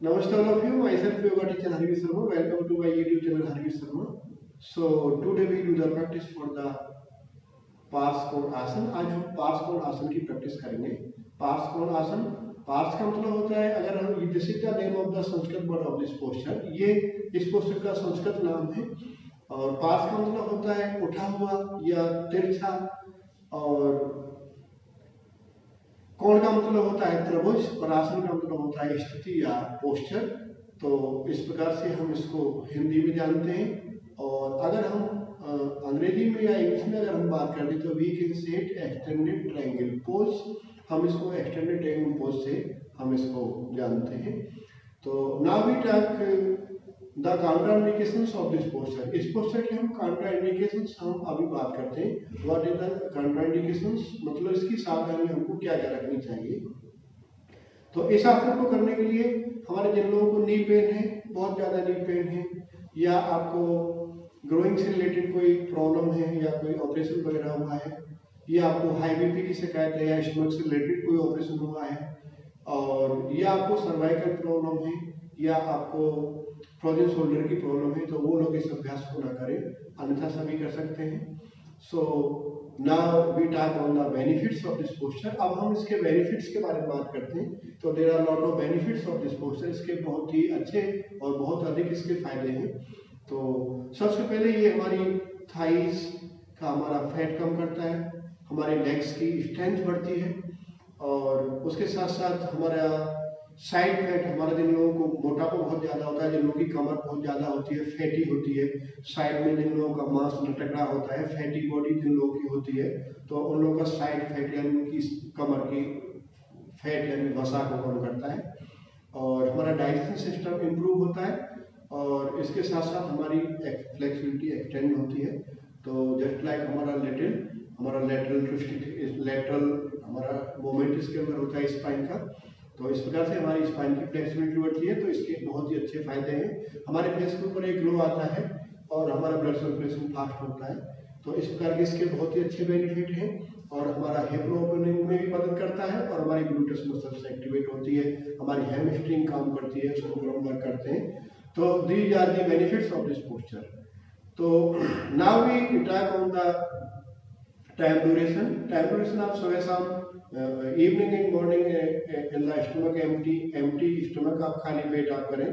Namaste all of you. Myself yoga teacher Harvi Sharma. Welcome to my YouTube channel Harvi Sharma. So today we do the practice for the parched कोण आसन। आज हम parched कोण आसन की practice करेंगे। Parched कोण आसन, पार्श का मतलब होता है, अगर हम this is the name of the Sanskrit word of this posture, ये इस पोस्चर का संस्कृत नाम है। और पार्श का मतलब होता है उठा हुआ या तिरछा, और कोण का मतलब होता है त्रिभुज, और आसन का मतलब होता है स्थिति या पोस्चर। तो इस प्रकार से हम इसको हिंदी में जानते हैं। और अगर हम अंग्रेजी में या इंग्लिश में अगर हम बात करें तो we can say it extended triangle pose. हम इसको एक्सटेंडेड ट्रायंगल पोज से हम इसको जानते हैं। तो now we talk the contraindications of this posture. इस पोस्चर के हम कॉन्ट्राइंडिकेशंस हम अभी बात करते हैं। व्हाट इज द कॉन्ट्राइंडिकेशंस, मतलब इसकी सावधानी हमको क्या क्या रखनी चाहिए। तो इस आसन को करने के लिए हमारे जिन लोगों को नी पेन है, बहुत ज़्यादा नी पेन है, या आपको ग्रोइंग से रिलेटेड कोई प्रॉब्लम है, या कोई ऑपरेशन वगैरह हुआ है, या आपको हाई बीपी की शिकायत है, या स्टमक से रिलेटेड कोई ऑपरेशन हुआ है, और या आपको सर्वाइकल प्रॉब्लम है, या आपको फ्रोजन शोल्डर की प्रॉब्लम है, तो वो लोग इस अभ्यास को ना करें, अन्यथा सभी कर सकते हैं। So now we talk on the benefits of this posture. अब हम इसके बेनिफिट्स के बारे में बात करते हैं। तो there are lot of benefits of this posture. इसके बहुत ही अच्छे और बहुत अधिक इसके फायदे हैं। तो सबसे पहले ये हमारी थाइस का हमारा फैट कम करता है, हमारे लेग्स की स्ट्रेंथ बढ़ती है, और उसके साथ साथ हमारा साइड फैट, हमारे जिन लोगों को मोटापा बहुत ज़्यादा होता है, जिन लोगों की कमर बहुत ज़्यादा होती है, फैटी होती है, साइड में जिन लोगों का मांस लटकड़ा होता है, फैटी बॉडी जिन लोगों की होती है, तो उन लोगों का साइड फैट यानी उनकी कमर की फैट यानी वसा को कम करता है। और हमारा डाइजेशन सिस्टम इम्प्रूव होता है, और इसके साथ साथ हमारी फ्लेक्सिबिलिटी एक्सटेंड होती है। तो जस्ट लाइक हमारा लेटरल हमारा मूवमेंट इसके अंदर होता है स्पाइन का। तो इस प्रकार से हमारी स्पाइन की फ्लेक्सिबिलिटी बढ़ती है। तो इसके बहुत ही अच्छे फायदे हैं। हमारे फेस के ऊपर एक ग्लो आता है, और हमारा ब्लड सर्कुलेशन फास्ट होता है। तो इस प्रकार के इसके बहुत ही अच्छे बेनिफिट हैं। और हमारा हिप ओपनिंग में भी मदद करता है, और हमारी ग्लूटस मसल्स एक्टिवेट होती है, हमारी हैमस्ट्रिंग काम करती है, उसको हम वर्क करते हैं। तो these are the benefits of this posture. तो now we talk on the time duration. Time duration आप सुबह शाम, evening and morning in the stomach empty stomach आप खाली पेट आप करें।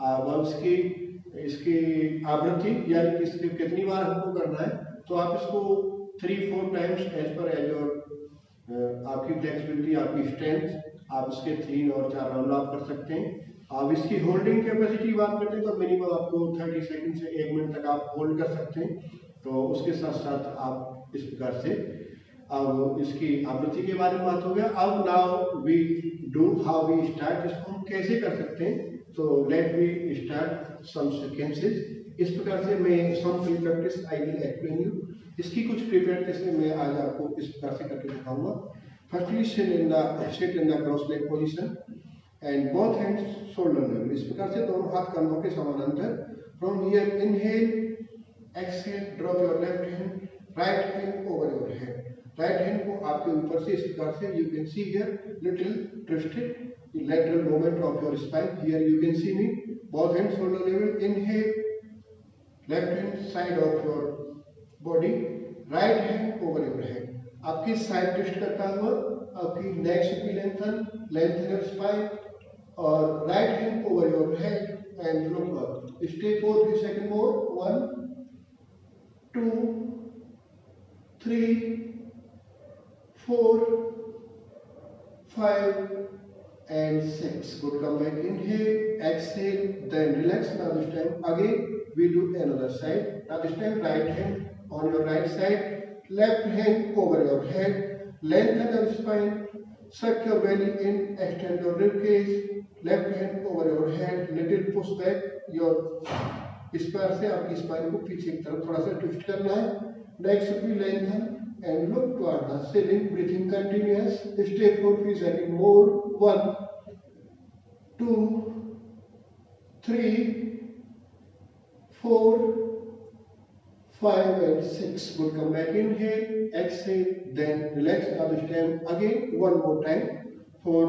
अब इसकी आवृत्ति यानी कि इसके कितनी बार हमको करना है, तो आप इसको 3-4 टाइम्स एज पर एज और आपकी फ्लेक्सिबिलिटी, आपकी स्ट्रेंथ, आप इसके 3 और 4 राउंड आप कर सकते हैं। अब इसकी होल्डिंग कैपेसिटी बात करते हैं तो मिनिमम आपको 30 सेकंड से 1 मिनट तक आप होल्ड कर सकते हैं। तो उसके साथ साथ आप इस प्रकार से, अब इसकी आवृत्ति के बारे में बात हो गया। अब now we do how we start, इसको हम कैसे कर सकते हैं। तो let we start some sequences. इस प्रकार से मैं some pre practice I will explain you. इसकी कुछ प्री प्रैक्टिस में मैं आज आपको इस प्रकार से करके दिखाऊंगा। Firstly sit in the cross leg position and both hands shoulder level. इस प्रकार से दोनों हाथ कंधों के समानांतर। From here inhale, exhale, drop your left hand, right hand over your head. Right hand को आपके ऊपर से इस प्रकार से, you can see here little twisted lateral movement of your spine. Here you can see me, both hands shoulder level. Inhale, left hand side of your body, right hand over your head. आपकी side twist करता हुआ आपकी neck should be lengthen your spine, और right hand over your head and look up. Stay for 3 second more. 1 2 3 4 5 and 6. Good. Come back. Inhale, exhale, then relax. Now this time again we do another side. Now this time right hand on your right side, left hand over your head, lengthen your spine, suck your belly in, extend your rib cage, left hand over your head, little push back your, इस पर से आपकी spine को पीछे की तरफ थोड़ा सा ट्विस्ट करना है। Next should be lengthen and look toward the ceiling. Breathing continuous. Stay for 3 seconds more. 1 2 3 4 5 and 6. Good. Come back. Inhale, exhale, then relax. Now this time again one more time for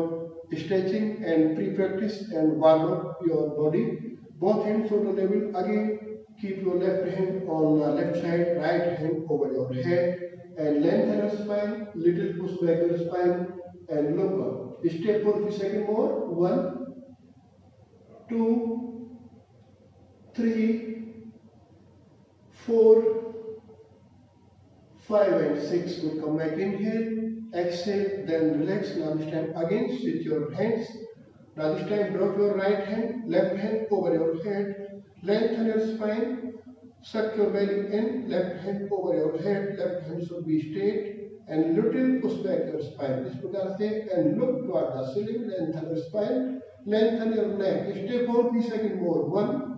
stretching and pre-practice and warm up your body. Both hands on the level. Again, keep your left hand on the left side, right hand over your head, and lengthen your spine. Little push back your spine and look up. Stay for a few seconds more. 1, 2, 3, 4, 5 and 6. Good. Come back. Inhale. Exhale. Then relax. Now this time again switch your hands. Now this time drop your right hand, left hand over your head. Lengthen your spine. Suck your belly in. Left hand over your head. Left hand should be straight. And little push back your spine. इस प्रकार से and look toward the ceiling. Lengthen your spine. Lengthen your neck. Stay for 3 seconds more. 1,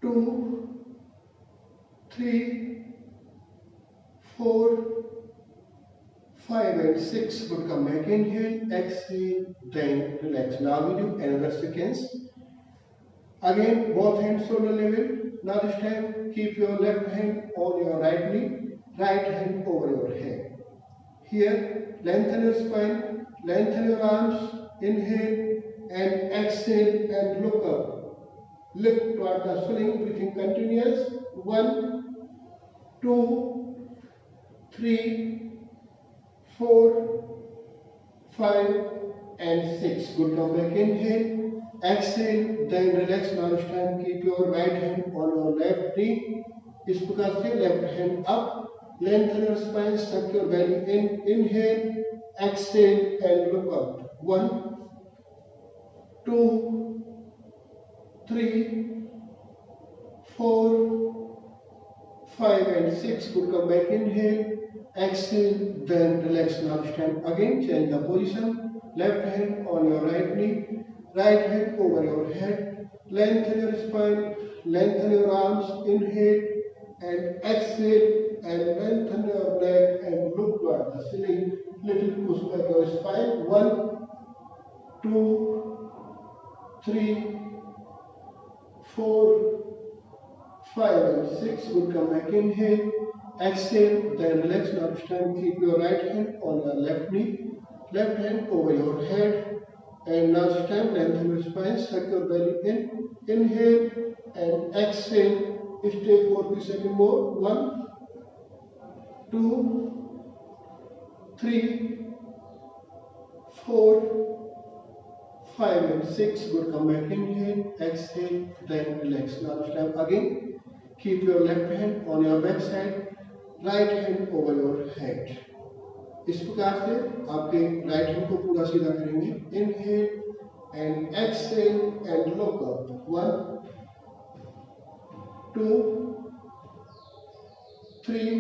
2, 3, 4, 5 and 6. Good. Come back. Inhale. Exhale. Then relax. Now we do another sequence. Again, both hands on the level. Now this time, keep your left hand on your right knee, right hand over your head. Here, lengthen your spine, lengthen your arms. Inhale and exhale and look up. Look toward the ceiling. Breathing continuous. 1, 2, 3, 4, 5 and 6. Good. Come back. Inhale. Exhale. Then relax. Now this time keep your right hand on your left knee. इस प्रकार से left hand up. Lengthen your spine. Suck your belly in. Inhale. Exhale and look up. 1, 2, 3, 4, 5 and 6. Good. Come back. Inhale. Exhale, then relax. Now stand again, change the position. Left hand on your right knee, right hand over your head. Lengthen your spine, lengthen your arms. Inhale and exhale and lengthen your neck and look toward the ceiling. Little push back your spine. 1, 2, 3, 4, 5 and 6. Good. Come back. Inhale. Exhale, then relax. Now this time keep your right hand on your left knee, left hand over your head, and now this time lengthen your spine, suck your belly in. Inhale and exhale. Stay for 2 seconds more. 1, 2, 3, 4, 5 and 6. Good. Come back. Inhale, exhale, then relax. Now this time again keep your left hand on your back side, right hand over your head. इस प्रकार से आपके right hand को पूरा सीधा करेंगे. Inhale and exhale and look up. 1, 2, 3,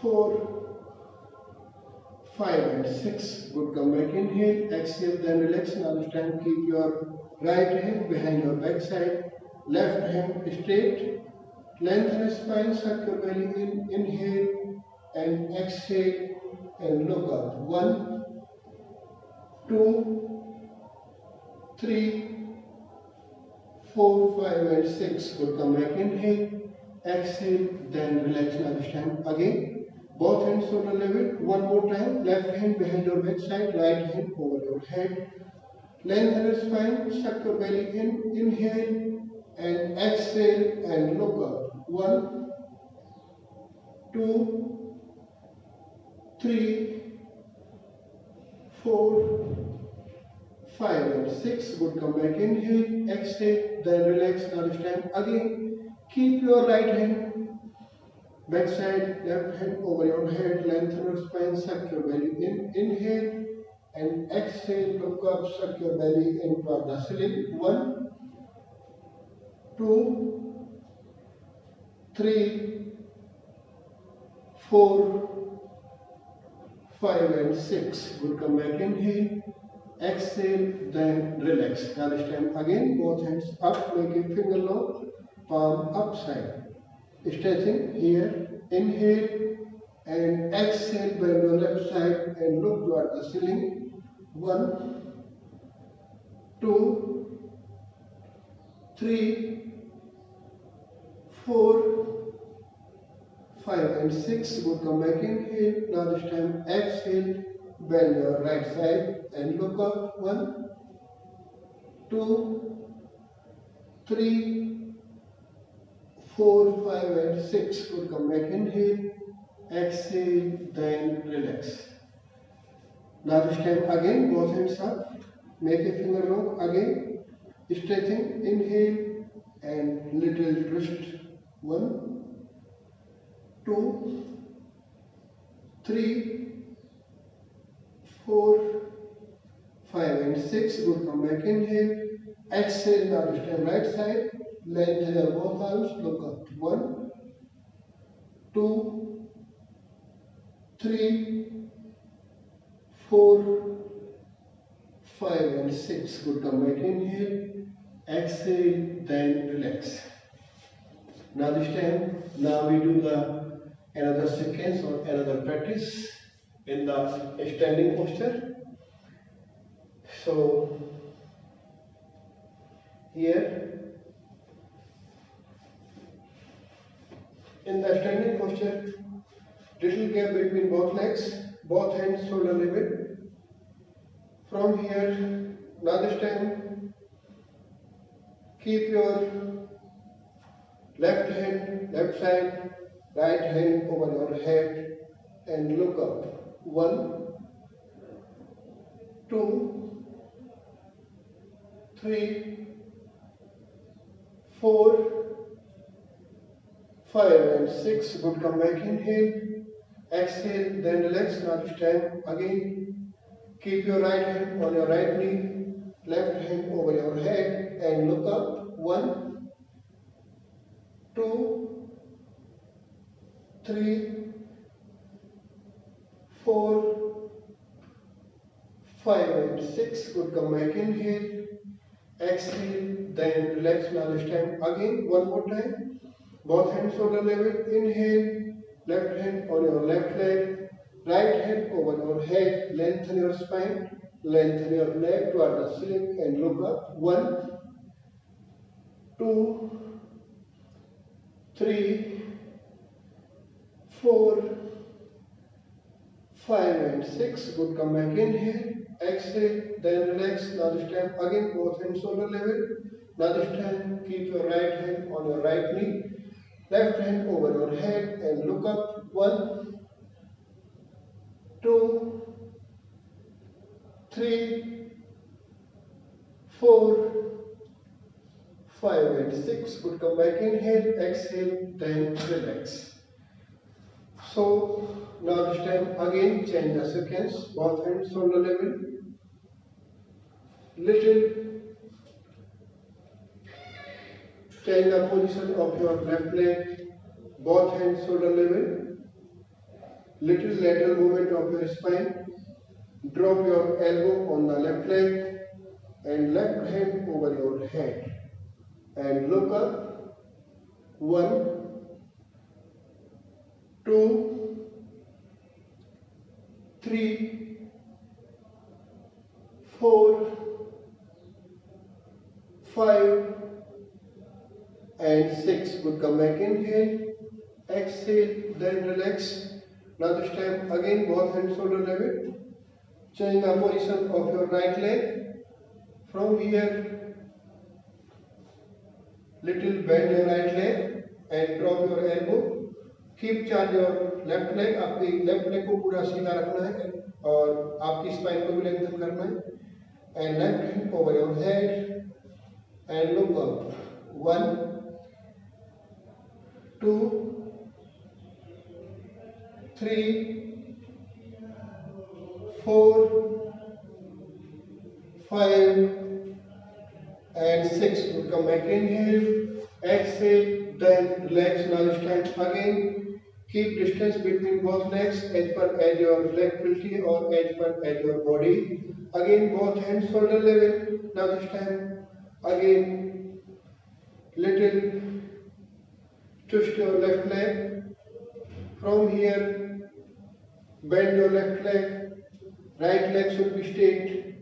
4, 5 and 6. Good. Come back. Inhale, exhale, then relax. Now this time keep your right hand behind your back side, left hand straight. Lengthen your spine, suck your belly in. Inhale and exhale and look up. 1, 2, 3, 4, 5 and 6. Good. Come back. Inhale, exhale, then relax. Now this time again, both hands on the level. One more time. Left hand behind your back side, right hand over your head. Lengthen your spine, suck your belly in. Inhale and exhale and look up. 1, 2, 3, 4, 5 and 6. Good. Come back. Inhale, exhale, then relax. Now this time again keep your right hand back side, left hand over your head. Lengthen your spine, suck your belly in. Inhale and exhale, look up, suck your belly in toward the ceiling. 1, 2, 3, 4, 5 and 6. Good. Come back. Inhale, exhale, then relax. Now this time again both hands up, make a finger long, palm upside. Stretching here. Inhale and exhale, bend your left side and look toward the ceiling. 1, 2, 3, 4, 5 and 6. Good. Come back. Inhale. Now this time exhale Bend your right side and look up. 1, 2, 3, 4, 5 and 6. Good. Come back. Inhale. Exhale. Then relax. Now this time again both hands up. Make a finger lock again. Stretching. Inhale and little twist. 1, 2, 3, 4, 5 and 6. Good. Come back. Inhale. Exhale. Now this time right side. Lengthen your both arms. Look up. 1, 2, 3, 4, 5 and 6. Good. Come back. Inhale. Exhale. Then relax. Now this time, now we do the another sequence or another practice in the standing posture. So here in the standing posture, little gap between both legs, both hands shoulder level. From here, now this time, keep your left hand, left side, right hand over your head and look up. 1, 2, 3, 4, 5 and 6. Good. Come back. Inhale. Exhale. Then relax. Now this time again. Keep your right hand on your right knee, left hand over your head and look up. 1, 2, 3, 4, 5 and 6. Good. Come back. Inhale. Exhale. Then relax. Now this time again. One more time. Both hands shoulder level. Inhale. Left hand on your left leg. Right hand over your head. Lengthen your spine. Lengthen your neck toward the ceiling and look up. 1, 2, 3, 4, 5 and 6. Good. Come back. Inhale. Exhale. Then relax. Now this time again both hands shoulder level. Now this time keep your right hand on your right knee. Left hand over your head and look up. 1, 2, 3, 4, 5 and 6. Good. Come back. Inhale. Exhale. Then relax. So now this time again change the sequence. Both hands shoulder level. Little change the position of your left leg. Both hands shoulder level. Little lateral movement of your spine. Drop your elbow on the left leg and left hand over your head and look up. 1, 2, 3, 4, 5 and 6. Good. Come back. Inhale. Exhale. Then relax. Now this time again both hands shoulder level. Change the position of your right leg. From here, little bend your right leg and drop your elbow. Keep charge your left leg. आपकी left leg को पूरा सीधा रखना है और आपकी spine को भी lengthen करना है. And left hand over your head and look up. 1, 2, 3, 4, 5 and 6. We'll come back. Inhale, exhale, then relax. Now stand again. Keep distance between both legs as per as your leg ability or as per as your body. Again both hands shoulder level. Now this time again little twist your left leg. From here bend your left leg. Right leg should be straight.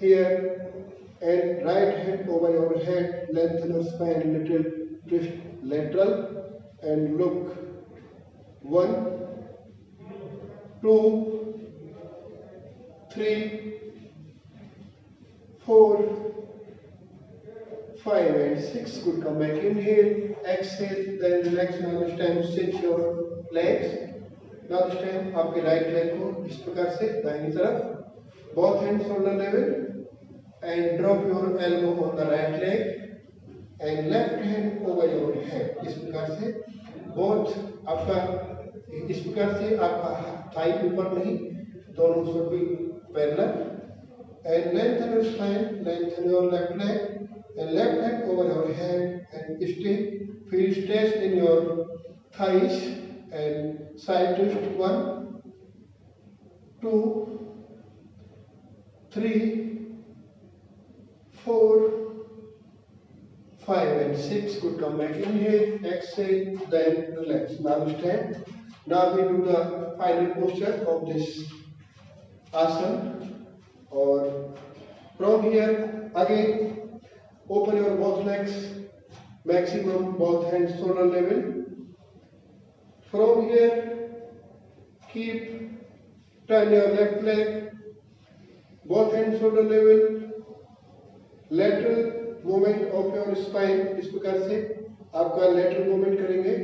Here and right hand over your head. Lengthen your spine. Little twist lateral and look. 1, 2, 3, 4, 5 and 6. Good. Come back. Inhale, exhale, then relax. Now this time stretch your legs. Now this time आपके right leg को इस प्रकार से दाहिनी तरफ, both hands shoulder level, and drop your elbow on the right leg and left hand over your head. इस प्रकार से both आपका, इस प्रकार से आपका थाई ऊपर नहीं, दोनों should be parallel, and lengthen your spine, lengthen your left leg and left hand over your head and stay, feel stress in your thighs and side twist. 1, 2, 3, 4, 5 and 6. Good. Come back. Inhale, exhale, then relax. Now stand. Now we do the final posture of this asana. Or from here again, open your both legs, maximum both hands shoulder level. From here, turn your left leg, both hands shoulder level, lateral movement of your spine. इस प्रकार से आपका lateral movement करेंगे.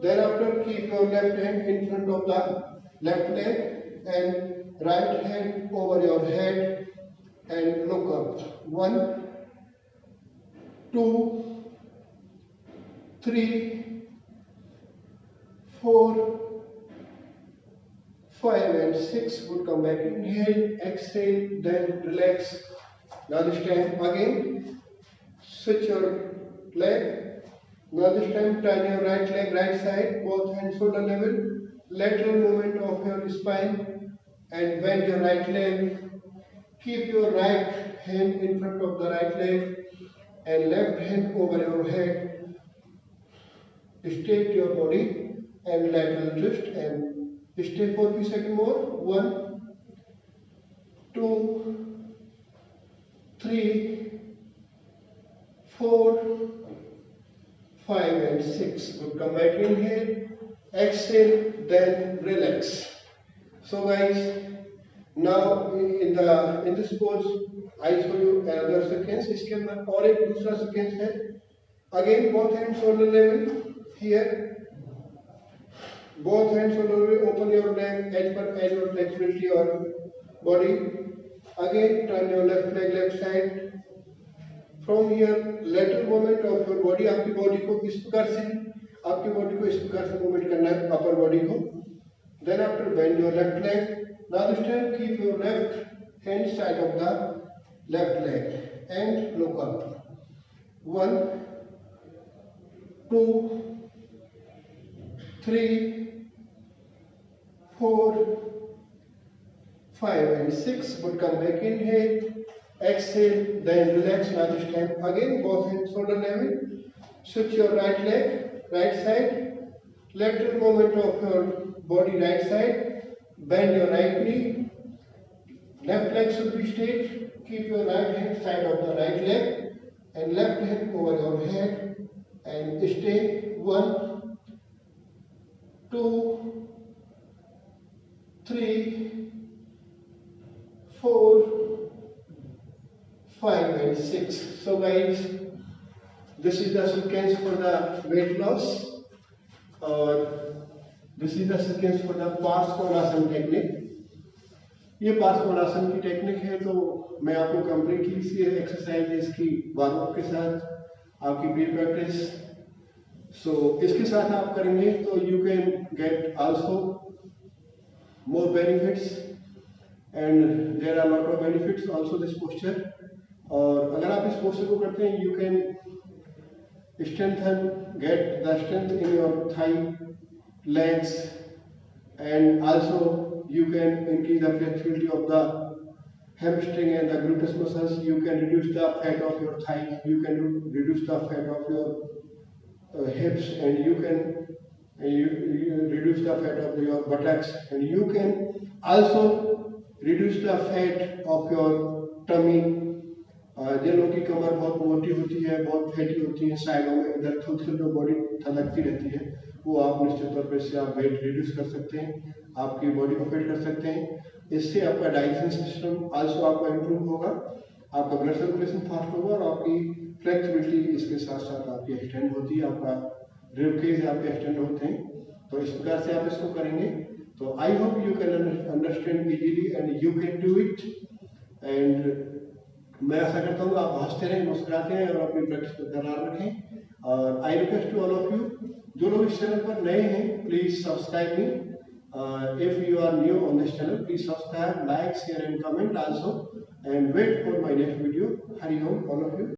Then after, keep your left hand in front of the left leg and right hand over your head and look up. 1, 2, 3, 4, 5 and 6. Would come back. Inhale, exhale, then relax. Now this time again, switch your leg. Now this time turn your right leg right side, both hands shoulder level, lateral movement of your spine and bend your right leg. Keep your right hand in front of the right leg and left hand over your head. Straight your body and lateral twist and stay for a few seconds more. 1, 2, 3, 4, 5 and 6. Good. Come back. Inhale, exhale, then relax. So guys, now in this pose I show you another sequence. इसके अंदर और एक दूसरा sequence है. Again both hands shoulder level. Here both hands shoulder level. Open your leg as per your flexibility or body. Again turn your left leg left side. From here lateral movement of your body. आपकी body को इस प्रकार से movement करना है upper body को. Then after bend your left leg. Now this time keep your left hand side of the left leg and look up. 1, 2, 3, 4, 5 and 6. But come back. Inhale, exhale, then relax. Now this time again both hands shoulder level. Switch your right leg right side, lateral movement of your body right side. Bend your right knee. Left leg should be straight. Keep your right hand side of the right leg and left hand over your head and stay. 1, 2, 3, 4, 5 and 6. So guys, this is the sequence for the weight loss. This is the sequence for the Parskonasana technique. ये पार्श्वनासन की technique है, तो मैं आपको completely सी exercise इसकी warm के साथ आपकी प्री प्रैक्टिस. सो इसके साथ आप करेंगे तो you can get also more benefits and there are lot of benefits also this posture. और अगर आप इस पोस्चर को करते हैं, you can get the strength in your thigh, legs, and also you can increase the flexibility of the hamstring and the gluteus muscles. You can reduce the fat of your thighs, you can reduce the fat of your hips, and you can reduce the fat of your buttocks, and you can also reduce the fat of your tummy. जिन लोगों की कमर बहुत मोटी होती है, बहुत fatty होती है, साइडों में इधर थोड़ी जो बॉडी थलकती रहती है, वो आप निश्चित तौर पर इससे आप वेट रिड्यूस कर सकते हैं, आपकी बॉडी को फिट कर सकते हैं. इससे आपका डाइजेशन सिस्टम आल्सो आपका इम्प्रूव होगा, आपका ब्लड सर्कुलेशन फास्ट होगा और आपकी फ्लेक्सिबिलिटी इसके साथ साथ आपकी एक्सटेंड होती है, आपका रिब केज आपके एक्सटेंड होते हैं। तो इस प्रकार से आप इसको करेंगे तो I hope you can understand easily and you can do it. And मैं आशा करता हूँ आप हंसते रहें, मुस्कुराते हैं और अपनी प्रैक्टिस को बरकरार रखें। और I request to all of you, जो लोग इस चैनल पर नए हैं please subscribe me. If you are new on this channel, please subscribe, like, share and comment also, and wait for my next video. Hari Om, all of you.